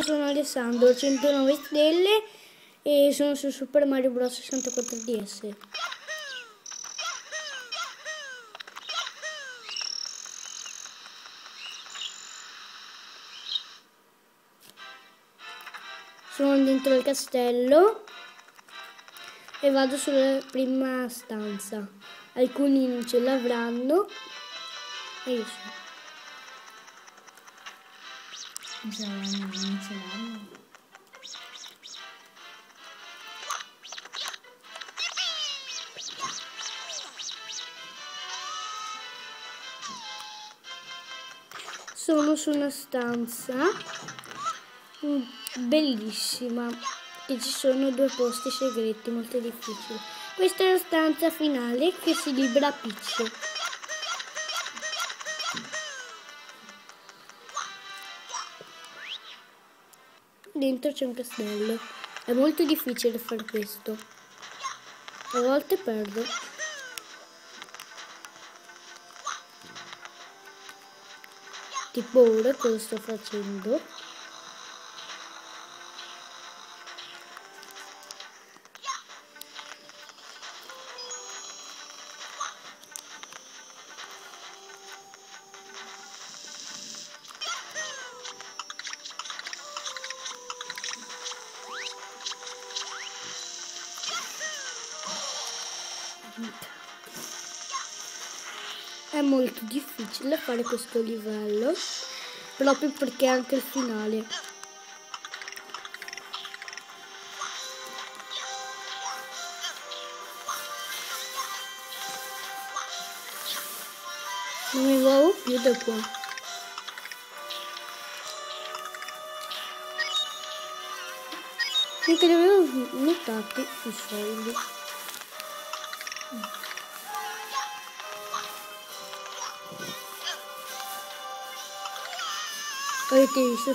io sono Alessandro, ho 109 stelle e sono su Super Mario Bros. 64 DS. Sono dentro il castello e vado sulla prima stanza. Alcuni non ce l'avranno e io sì. Non ce l'hanno. Sono su una stanza bellissima, che ci sono 2 posti segreti molto difficili. Questa è la stanza finale che si libera Peach. Dentro c'è un castello. È molto difficile fare questo. A volte perdo. Tipo ora cosa sto facendo. È molto difficile fare questo livello, proprio perché è anche il finale. Non mi muovo più da qua. Perché li avevo notati i soldi. Avete visto?